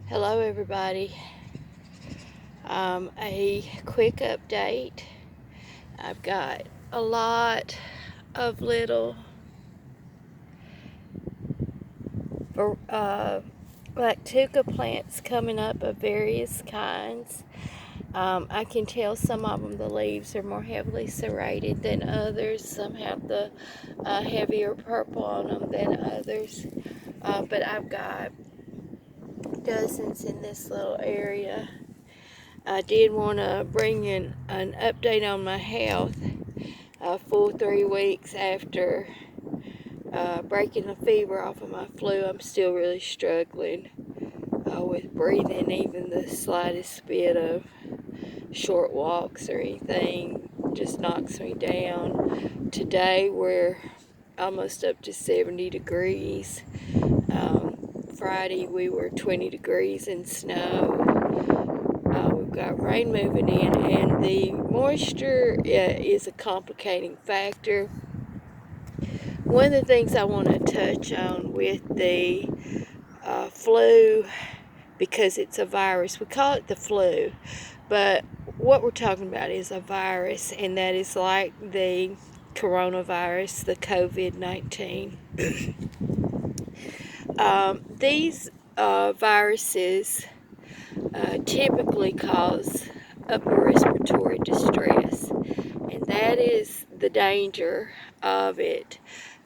Hello everybody. A quick update. I've got a lot of little Lactuca plants coming up of various kinds. I can tell some of them the leaves are more heavily serrated than others. Some have the heavier purple on them than others. But I've got dozens in this little area. I did want to bring in an update on my health. A full 3 weeks after breaking the fever off of my flu, I'm still really struggling with breathing. Even the slightest bit of short walks or anything just knocks me down. Today we're almost up to 70 degrees. Friday we were 20 degrees in snow. We've got rain moving in, and the moisture is a complicating factor. One of the things I want to touch on with the flu, because it's a virus, we call it the flu, but what we're talking about is a virus, and that is like the coronavirus, the COVID-19. These viruses typically cause upper respiratory distress, and that is the danger of it.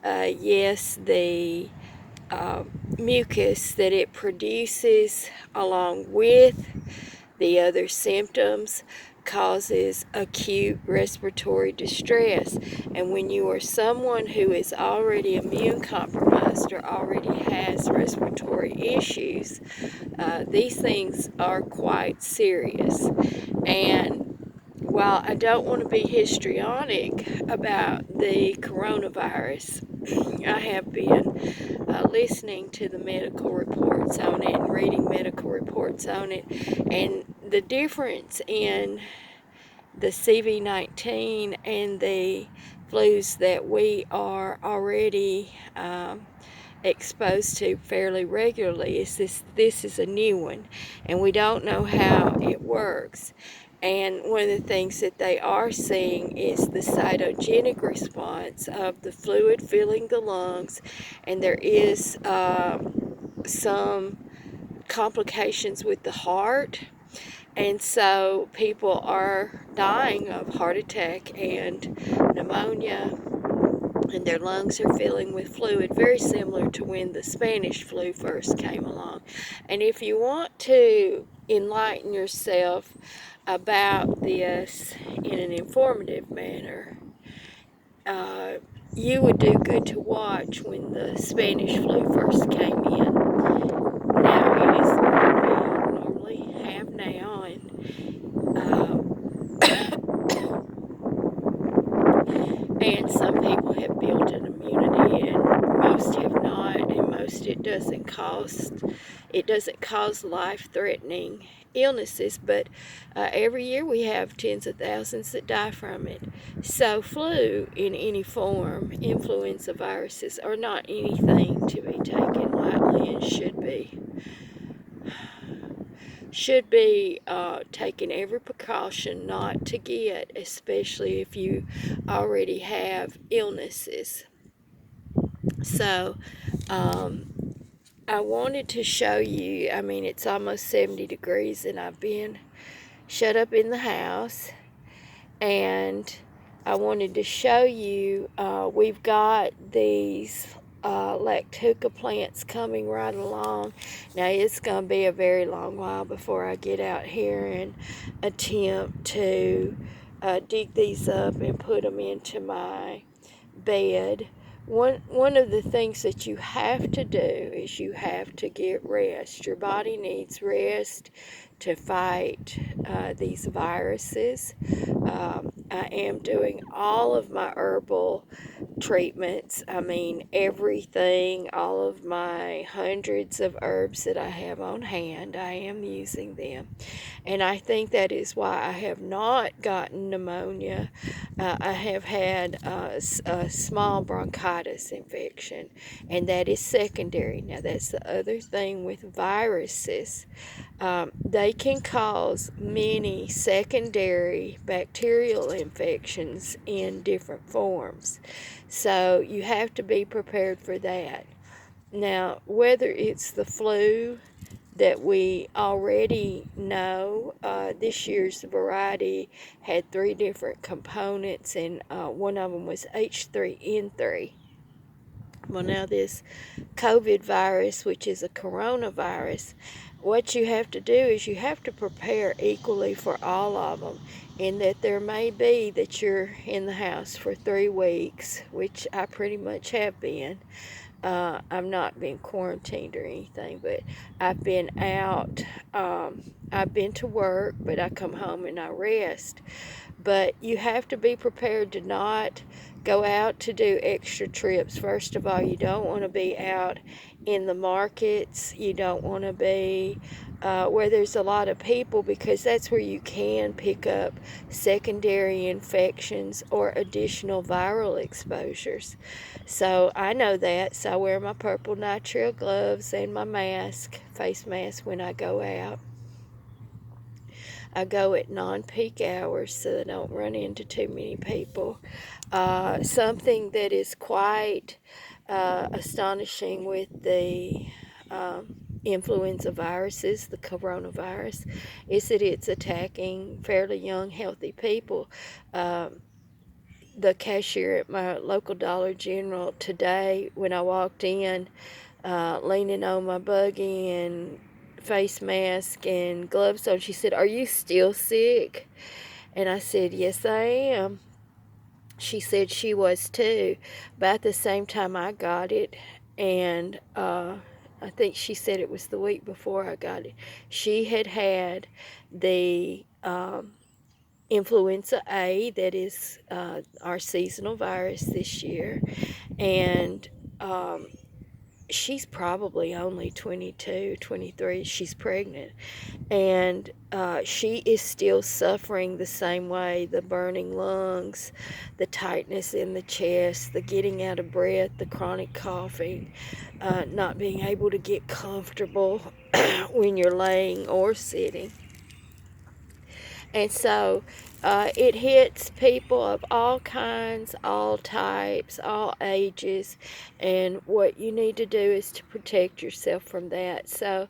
Yes, the mucus that it produces along with the other symptoms causes acute respiratory distress, and when you are someone who is already immune compromised or already has respiratory issues, these things are quite serious. And while I don't want to be histrionic about the coronavirus, I have been listening to the medical reports on it and reading medical reports on it, and the difference in the CV-19 and the flus that we are already exposed to fairly regularly is this is a new one, and we don't know how it works. And one of the things that they are seeing is the cytogenic response of the fluid filling the lungs, and there is some complications with the heart, and so people are dying of heart attack and pneumonia, and their lungs are filling with fluid, very similar to when the Spanish flu first came along. And if you want to enlighten yourself about this in an informative manner, you would do good to watch when the Spanish flu first came in. Now it is what we normally have now, and some people have built an immunity, and most have not, and most it doesn't cause life-threatening illnesses, but every year we have tens of thousands that die from it. So flu in any form, influenza viruses, are not anything to be taken lightly, and should be taking every precaution not to get, especially if you already have illnesses. So I wanted to show you, I mean, it's almost 70 degrees and I've been shut up in the house, and I wanted to show you, we've got these Lactuca plants coming right along. Now it's going to be a very long while before I get out here and attempt to dig these up and put them into my bed. One of the things that you have to do is you have to get rest. Your body needs rest to fight these viruses. I am doing all of my herbal treatments. I mean, everything, all of my hundreds of herbs that I have on hand, I am using them. And I think that is why I have not gotten pneumonia. I have had a small bronchitis infection, and that is secondary. Now, that's the other thing with viruses. They can cause many secondary bacterial infections in different forms. So you have to be prepared for that. Now, whether it's the flu that we already know, this year's variety had 3 different components, and one of them was H3N3. Well, now this COVID virus, which is a coronavirus, what you have to do is you have to prepare equally for all of them. In that there may be that you're in the house for 3 weeks, which I pretty much have been. I've not been quarantined or anything, but I've been out. I've been to work, but I come home and I rest. But you have to be prepared to not go out to do extra trips. First of all, you don't want to be out in the markets. You don't want to be where there's a lot of people, because that's where you can pick up secondary infections or additional viral exposures. So I know that. So I wear my purple nitrile gloves and my mask, face mask, when I go out. I go at non-peak hours so that I don't run into too many people. Something that is quite astonishing with the influenza viruses, the coronavirus, is that it's attacking fairly young, healthy people. The cashier at my local Dollar General today, when I walked in, leaning on my buggy and face mask and gloves on, she said, "Are you still sick?" And I said, "Yes, I am." She said she was too, about the same time I got it. And I think she said it was the week before I got it. She had the influenza A, that is our seasonal virus this year. And she's probably only 22, 23. She's pregnant. And she is still suffering the same way: the burning lungs, the tightness in the chest, the getting out of breath, the chronic coughing, not being able to get comfortable when you're laying or sitting. And so it hits people of all kinds, all types, all ages, and what you need to do is to protect yourself from that. So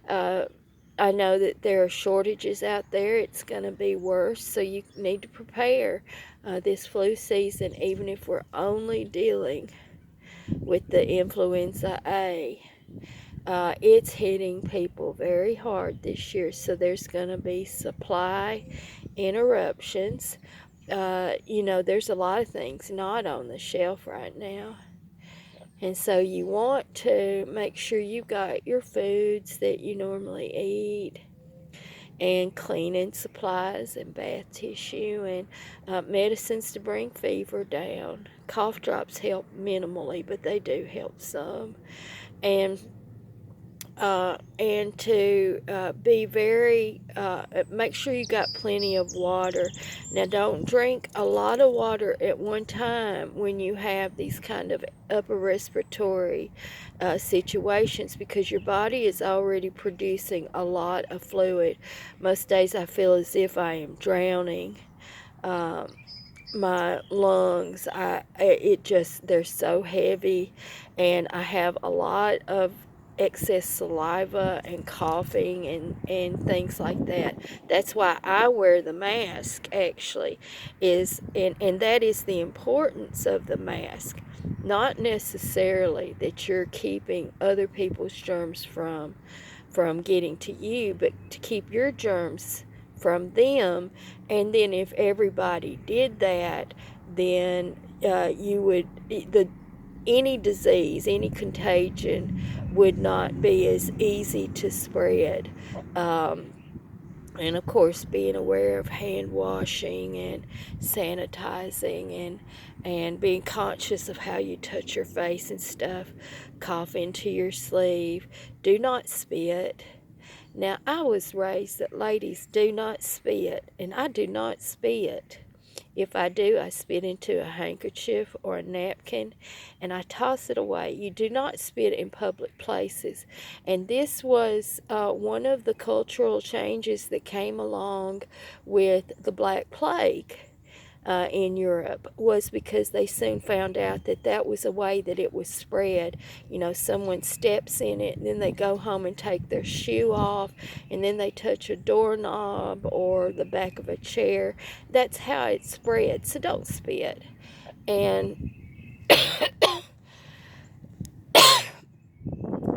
I know that there are shortages out there. It's going to be worse, so you need to prepare this flu season, even if we're only dealing with the influenza A. It's hitting people very hard this year, so there's going to be supply interruptions. There's a lot of things not on the shelf right now. And so you want to make sure you've got your foods that you normally eat, and cleaning supplies and bath tissue, and medicines to bring fever down. Cough drops help minimally, but they do help some. And to be very, make sure you got plenty of water. Now, don't drink a lot of water at one time when you have these kind of upper respiratory situations, because your body is already producing a lot of fluid. Most days I feel as if I am drowning. My lungs, they're so heavy, and I have a lot of excess saliva and coughing and things like that. That's why I wear the mask, actually, and that is the importance of the mask. Not necessarily that you're keeping other people's germs from getting to you, but to keep your germs from them. And then if everybody did that, then any disease, any contagion would not be as easy to spread. And of course, being aware of hand washing and sanitizing, and being conscious of how you touch your face and stuff. Cough into your sleeve. Do not spit. Now, I was raised that ladies do not spit, and I do not spit. If I do, I spit into a handkerchief or a napkin and I toss it away. You do not spit in public places. And this was one of the cultural changes that came along with the Black Plague. In Europe, was because they soon found out that that was a way that it was spread. You know, someone steps in it and then they go home and take their shoe off and then they touch a doorknob or the back of a chair. That's how it spread. So don't spit. And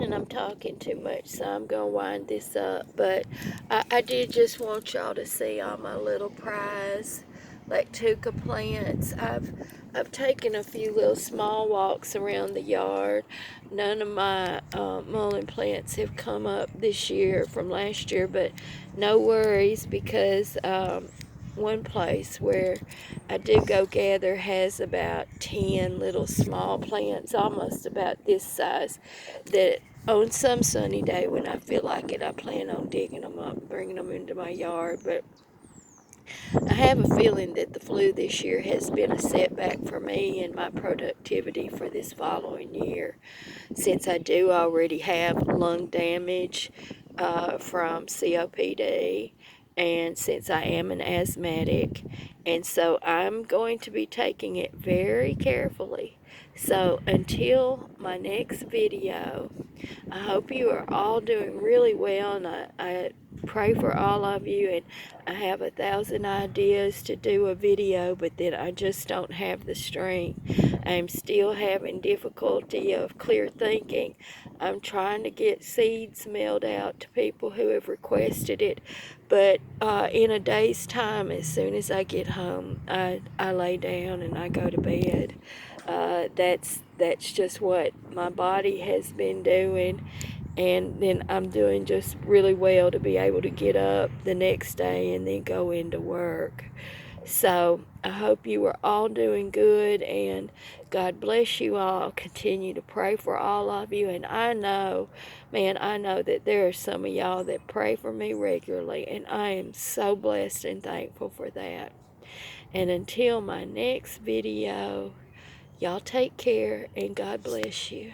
and I'm talking too much, so I'm going to wind this up. But I did just want y'all to see all my little prize Lactuca plants. I've taken a few little small walks around the yard. None of my mullein plants have come up this year from last year, but no worries, because one place where I do go gather has about 10 little small plants, almost about this size, that on some sunny day when I feel like it, I plan on digging them up and bringing them into my yard. But I have a feeling that the flu this year has been a setback for me and my productivity for this following year, since I do already have lung damage from COPD, and since I am an asthmatic, and so I'm going to be taking it very carefully. So until my next video, I hope you are all doing really well, and I pray for all of you. And I have 1,000 ideas to do a video, but then I just don't have the strength. I'm still having difficulty of clear thinking. I'm trying to get seeds mailed out to people who have requested it, but in a day's time, as soon as I get home, I lay down and I go to bed. That's just what my body has been doing, and then I'm doing just really well to be able to get up the next day and then go into work. So I hope you are all doing good, and God bless you all. Continue to pray for all of you. And I know, man, I know that there are some of y'all that pray for me regularly, and I am so blessed and thankful for that. And until my next video, y'all take care, and God bless you.